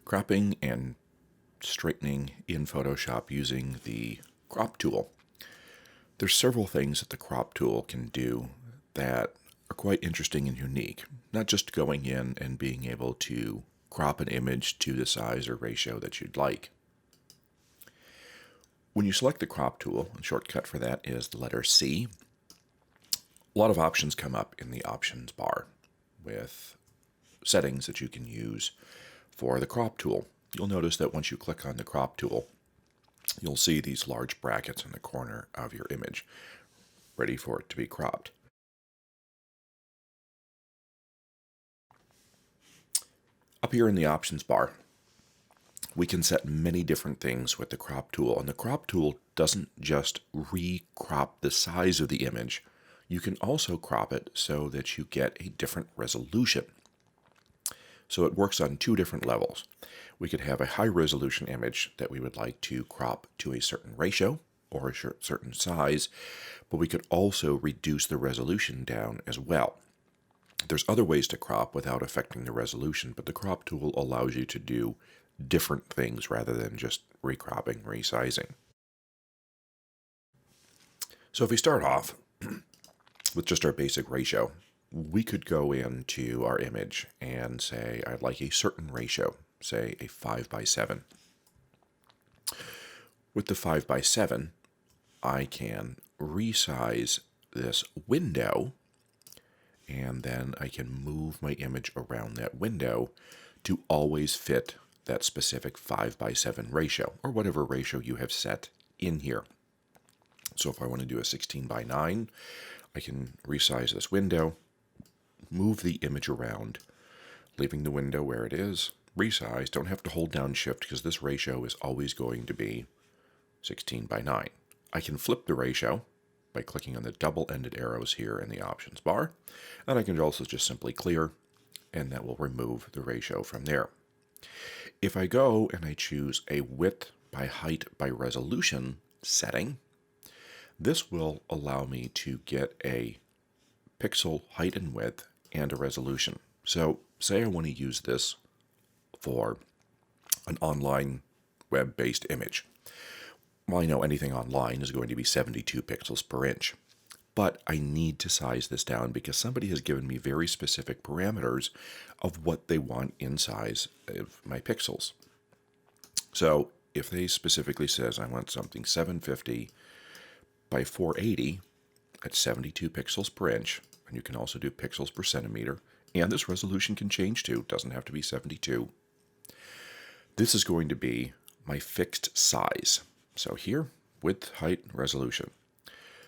cropping and straightening in Photoshop using the crop tool. There's several things that the crop tool can do that are quite interesting and unique, not just going in and being able to crop an image to the size or ratio that you'd like. When you select the crop tool, the shortcut for that is the letter C. A lot of options come up in the options bar with settings that you can use for the crop tool. You'll notice that once you click on the crop tool, you'll see these large brackets in the corner of your image, ready for it to be cropped. Up here in the options bar, we can set many different things with the crop tool, and the crop tool doesn't just re-crop the size of the image. You can also crop it so that you get a different resolution. So it works on two different levels. We could have a high resolution image that we would like to crop to a certain ratio or a certain size, but we could also reduce the resolution down as well. There's other ways to crop without affecting the resolution, but the crop tool allows you to do different things rather than just recropping, resizing. So if we start off with just our basic ratio, we could go into our image and say, I'd like a certain ratio, say a 5:7. With the 5:7, I can resize this window, and then I can move my image around that window to always fit that specific 5:7 ratio, or whatever ratio you have set in here. So if I want to do a 16:9, I can resize this window, move the image around, leaving the window where it is, resize. Don't have to hold down shift because this ratio is always going to be 16:9. I can flip the ratio by clicking on the double-ended arrows here in the options bar, and I can also just simply clear, and that will remove the ratio from there. If I go and I choose a width by height by resolution setting, this will allow me to get a pixel height and width and a resolution. So say I want to use this for an online web-based image. Well, I know anything online is going to be 72 pixels per inch, but I need to size this down because somebody has given me very specific parameters of what they want in size of my pixels. So if they specifically says I want something 750 by 480 at 72 pixels per inch, and you can also do pixels per centimeter, and this resolution can change too, it doesn't have to be 72. This is going to be my fixed size. So here, width, height, resolution.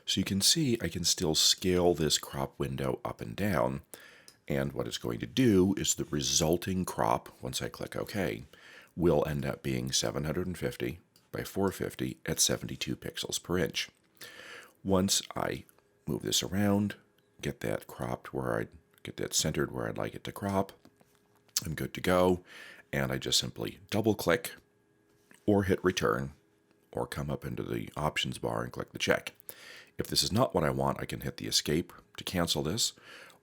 So you can see I can still scale this crop window up and down, and what it's going to do is the resulting crop, once I click OK, will end up being 750 by 450 at 72 pixels per inch. Once I move this around, get that cropped where I get that centered where I'd like it to crop, I'm good to go, and I just simply double click or hit return or come up into the options bar and click the check. If this is not what I want, I can hit the escape to cancel this,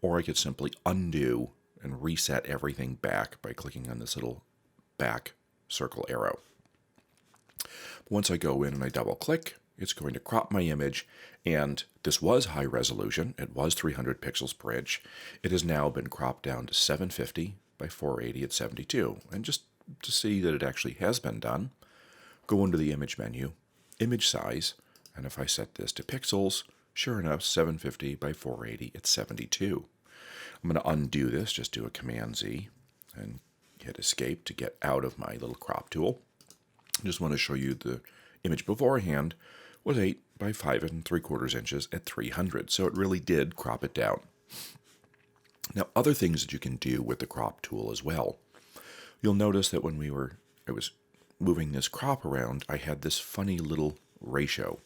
or I could simply undo and reset everything back by clicking on this little back circle arrow. Once I go in and I double click, it's going to crop my image, and this was high resolution. It was 300 pixels per inch. It has now been cropped down to 750 by 480 at 72. And just to see that it actually has been done, go into the image menu, image size, and if I set this to pixels, sure enough, 750 by 480 at 72. I'm going to undo this, just do a Command Z and hit escape to get out of my little crop tool. I just want to show you the image beforehand was 8 by 5 3/4 inches at 300, so it really did crop it down. Now, other things that you can do with the crop tool as well. You'll notice that when I was moving this crop around, I had this funny little ratio.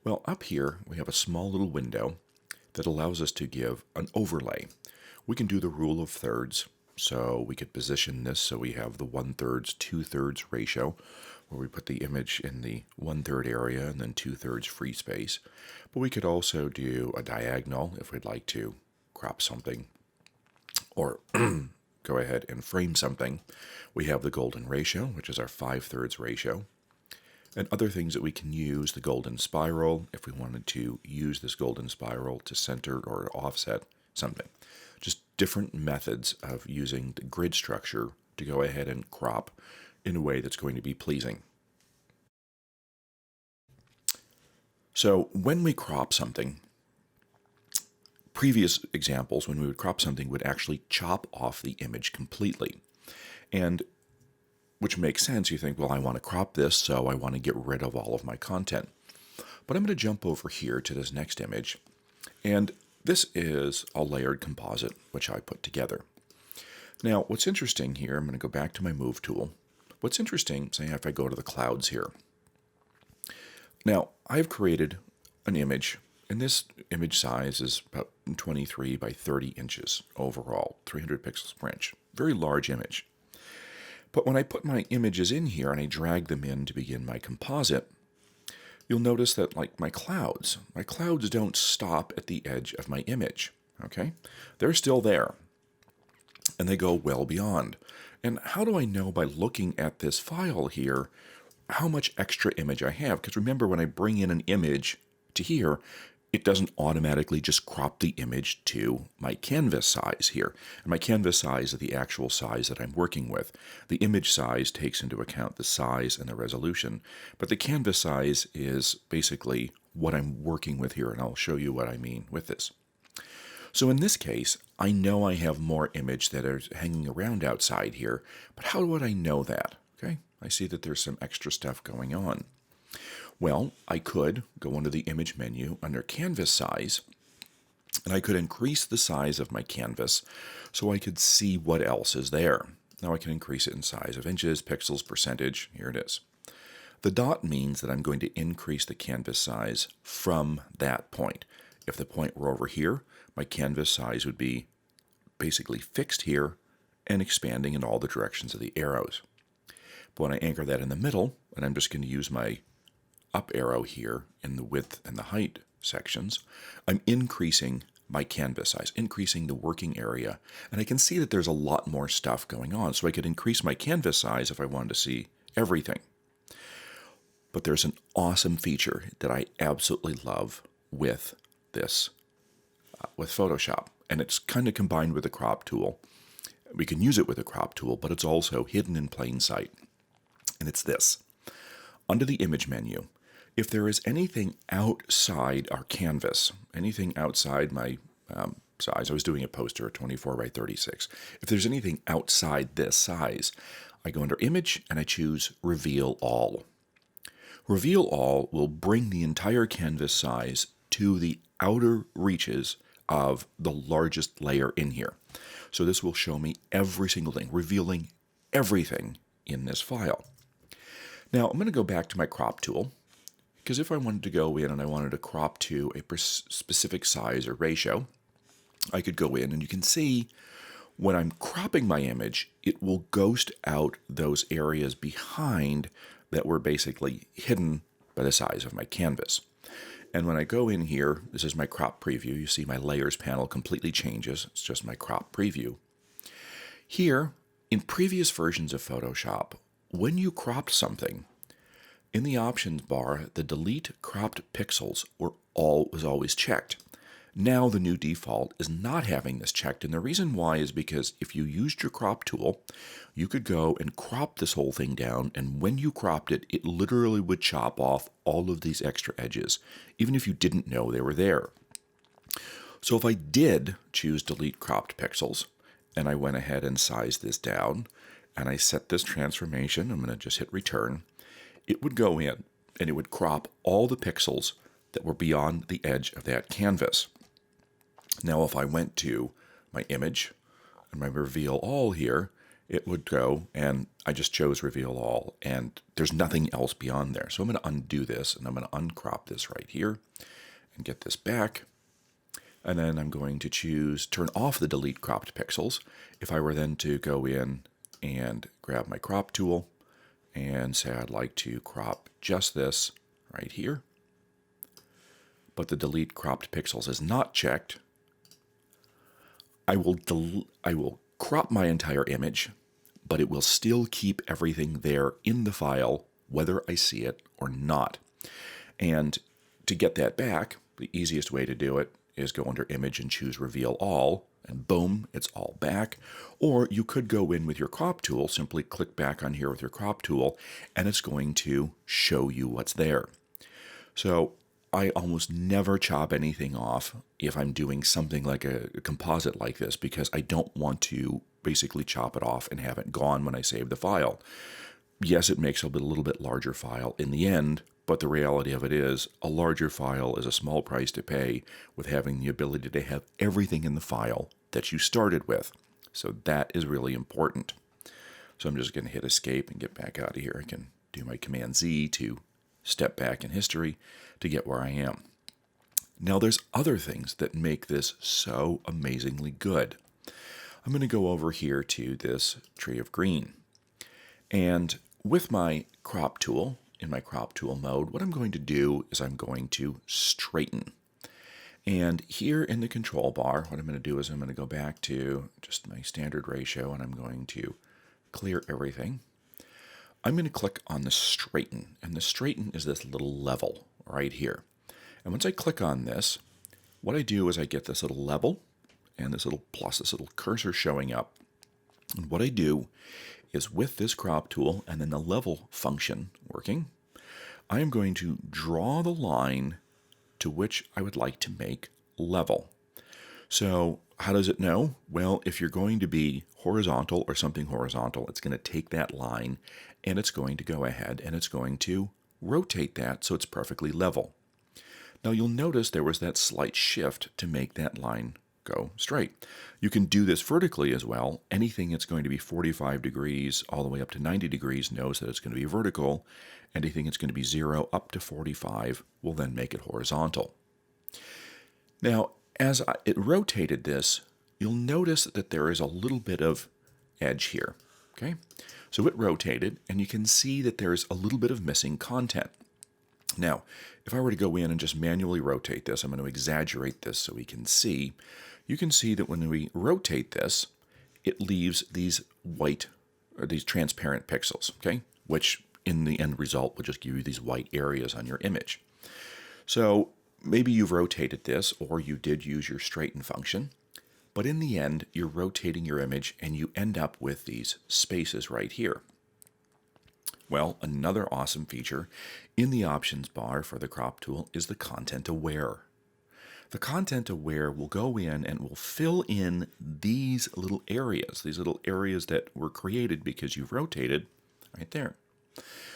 Well, up here, we have a small little window that allows us to give an overlay. We can do the rule of thirds, so we could position this so we have the 1/3, 2/3 ratio, where we put the image in the 1/3 area and then 2/3 free space. But we could also do a diagonal if we'd like to crop something, or go ahead and frame something, we have the golden ratio, which is our 5/3 ratio. And other things that we can use, the golden spiral, if we wanted to use this golden spiral to center or offset something. Just different methods of using the grid structure to go ahead and crop in a way that's going to be pleasing. So when we crop something, previous examples, when we would crop something, would actually chop off the image completely. And which makes sense. You think, well, I want to crop this, so I want to get rid of all of my content. But I'm going to jump over here to this next image, and this is a layered composite, which I put together. Now, what's interesting here, I'm going to go back to my Move tool. What's interesting, say if I go to the clouds here. Now, I've created an image, and this image size is about 23 by 30 inches overall, 300 pixels per inch. Very large image. But when I put my images in here and I drag them in to begin my composite, you'll notice that like my clouds don't stop at the edge of my image, okay? They're still there, and they go well beyond. And how do I know by looking at this file here how much extra image I have? Because remember, when I bring in an image to here, it doesn't automatically just crop the image to my canvas size here. And my canvas size is the actual size that I'm working with. The image size takes into account the size and the resolution, but the canvas size is basically what I'm working with here, and I'll show you what I mean with this. So in this case, I know I have more image that is hanging around outside here, but how would I know that? Okay, I see that there's some extra stuff going on. Well, I could go under the image menu under canvas size, and I could increase the size of my canvas so I could see what else is there. Now I can increase it in size of inches, pixels, percentage. Here it is. The dot means that I'm going to increase the canvas size from that point. If the point were over here, my canvas size would be basically fixed here and expanding in all the directions of the arrows. But when I anchor that in the middle, and I'm just going to use my up arrow here in the width and the height sections, I'm increasing my canvas size, increasing the working area, and I can see that there's a lot more stuff going on. So I could increase my canvas size if I wanted to see everything. But there's an awesome feature that I absolutely love with this, with Photoshop, and it's kind of combined with the crop tool. We can use it with the crop tool, but it's also hidden in plain sight. And it's this. Under the image menu, if there is anything outside our canvas, anything outside my size, I was doing a poster at 24 by 36. If there's anything outside this size, I go under Image and I choose Reveal All. Reveal All will bring the entire canvas size to the outer reaches of the largest layer in here. So this will show me every single thing, revealing everything in this file. Now I'm going to go back to my crop tool, because if I wanted to go in and I wanted to crop to a specific size or ratio, I could go in and you can see when I'm cropping my image, it will ghost out those areas behind that were basically hidden by the size of my canvas. And when I go in here, this is my crop preview. You see my layers panel completely changes. It's just my crop preview. Here, in previous versions of Photoshop, when you cropped something, in the options bar, the delete cropped pixels was always checked. Now the new default is not having this checked, and the reason why is because if you used your crop tool, you could go and crop this whole thing down, and when you cropped it, it literally would chop off all of these extra edges, even if you didn't know they were there. So if I did choose delete cropped pixels, and I went ahead and sized this down, and I set this transformation, I'm going to just hit return, it would go in and it would crop all the pixels that were beyond the edge of that canvas. Now if I went to my image and my reveal all here, it would go, and I just chose reveal all, and there's nothing else beyond there. So I'm going to undo this, and I'm going to uncrop this right here and get this back. And then I'm going to choose turn off the delete cropped pixels. If I were then to go in and grab my crop tool and say I'd like to crop just this right here, but the delete cropped pixels is not checked, I will crop my entire image, but it will still keep everything there in the file, whether I see it or not. And to get that back, the easiest way to do it is go under Image and choose Reveal All, and boom, it's all back. Or you could go in with your crop tool, simply click back on here with your crop tool, and it's going to show you what's there. So I almost never chop anything off if I'm doing something like a composite like this, because I don't want to basically chop it off and have it gone when I save the file. Yes, it makes a little bit larger file in the end, but the reality of it is a larger file is a small price to pay with having the ability to have everything in the file that you started with. So that is really important. So I'm just going to hit Escape and get back out of here. I can do my Command Z to step back in history to get where I am. Now there's other things that make this so amazingly good. I'm going to go over here to this tree of green. And with my crop tool, in my crop tool mode, what I'm going to do is I'm going to straighten. And here in the control bar, what I'm going to do is I'm going to go back to just my standard ratio, and I'm going to clear everything. I'm going to click on the straighten, and the straighten is this little level right here. And once I click on this, what I do is I get this little level and this little plus, this little cursor showing up. And what I do is with this crop tool and then the level function working, I am going to draw the line to which I would like to make level. So how does it know? Well, if you're going to be horizontal or something horizontal, it's going to take that line and it's going to go ahead and it's going to rotate that so it's perfectly level. Now you'll notice there was that slight shift to make that line go straight. You can do this vertically as well. Anything that's going to be 45 degrees all the way up to 90 degrees knows that it's going to be vertical. Anything that's going to be 0 up to 45 will then make it horizontal. Now, as it rotated this, you'll notice that there is a little bit of edge here. Okay, so it rotated, and you can see that there's a little bit of missing content. Now, if I were to go in and just manually rotate this, I'm going to exaggerate this so we can see. You can see that when we rotate this, it leaves these white, or these transparent pixels, okay? Which in the end result will just give you these white areas on your image. So maybe you've rotated this, or you did use your straighten function, but in the end, you're rotating your image and you end up with these spaces right here. Well, another awesome feature in the options bar for the crop tool is the content aware. The content aware will go in and will fill in these little areas that were created because you've rotated right there.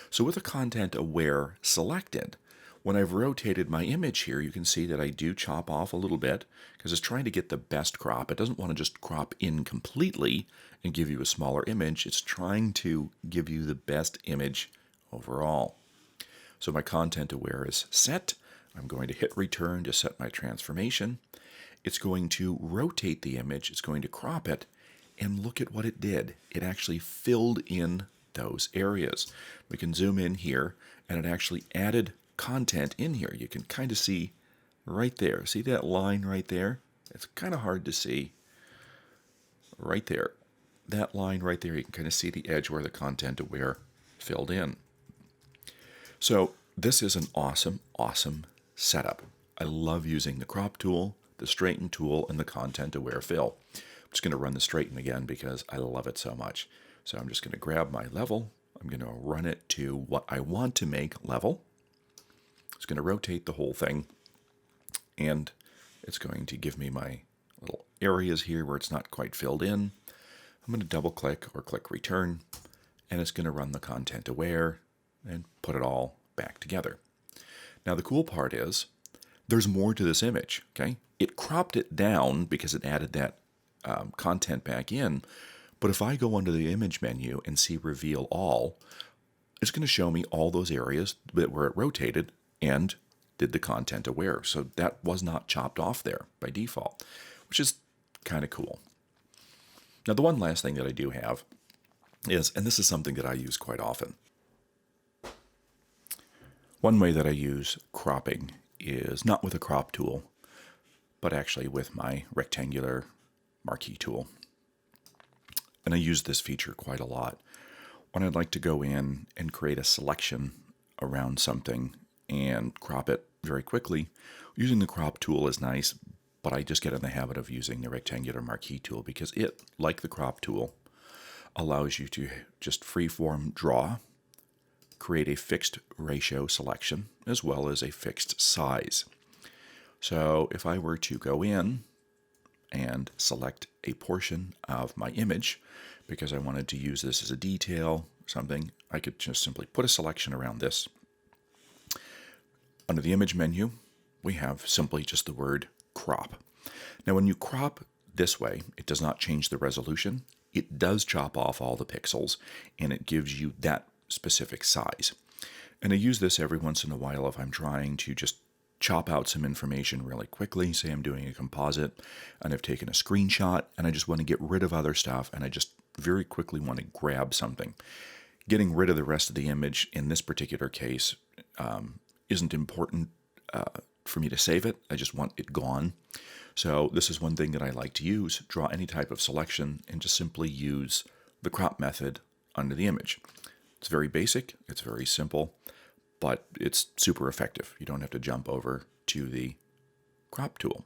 So with the content aware selected, when I've rotated my image here, you can see that I do chop off a little bit because it's trying to get the best crop. It doesn't want to just crop in completely and give you a smaller image. It's trying to give you the best image overall. So my content aware is set. I'm going to hit return to set my transformation. It's going to rotate the image. It's going to crop it. And look at what it did. It actually filled in those areas. We can zoom in here, and it actually added content in here. You can kind of see right there. See that line right there? It's kind of hard to see right there. That line right there, you can kind of see the edge where the content aware filled in. So this is an awesome, awesome setup. I love using the crop tool, the straighten tool, and the content aware fill. I'm just going to run the straighten again because I love it so much. So I'm just going to grab my level. I'm going to run it to what I want to make level. It's going to rotate the whole thing, and it's going to give me my little areas here where it's not quite filled in. I'm going to double click or click return, and it's going to run the content aware and put it all back together. Now the cool part is there's more to this image. Okay, it cropped it down because it added that content back in, but if I go under the image menu and see reveal all, it's going to show me all those areas where it rotated and did the content aware. So that was not chopped off there by default, which is kind of cool. Now the one last thing that I do have is, and this is something that I use quite often. One way that I use cropping is not with a crop tool, but actually with my rectangular marquee tool. and I use this feature quite a lot, when I'd like to go in and create a selection around something and crop it very quickly. Using the crop tool is nice, but I just get in the habit of using the rectangular marquee tool because it, like the crop tool, allows you to just freeform draw, create a fixed ratio selection, as well as a fixed size. So if I were to go in and select a portion of my image, because I wanted to use this as a detail, something, I could just simply put a selection around this. Under the image menu, we have simply just the word crop. Now when you crop this way, it does not change the resolution. It does chop off all the pixels, and it gives you that specific size. And I use this every once in a while if I'm trying to just chop out some information really quickly. Say I'm doing a composite and I've taken a screenshot and I just want to get rid of other stuff and I just very quickly want to grab something. Getting rid of the rest of the image in this particular case isn't important for me to save it. I just want it gone. So this is one thing that I like to use. Draw any type of selection and just simply use the crop method under the image. It's very basic, it's very simple, but it's super effective. You don't have to jump over to the crop tool.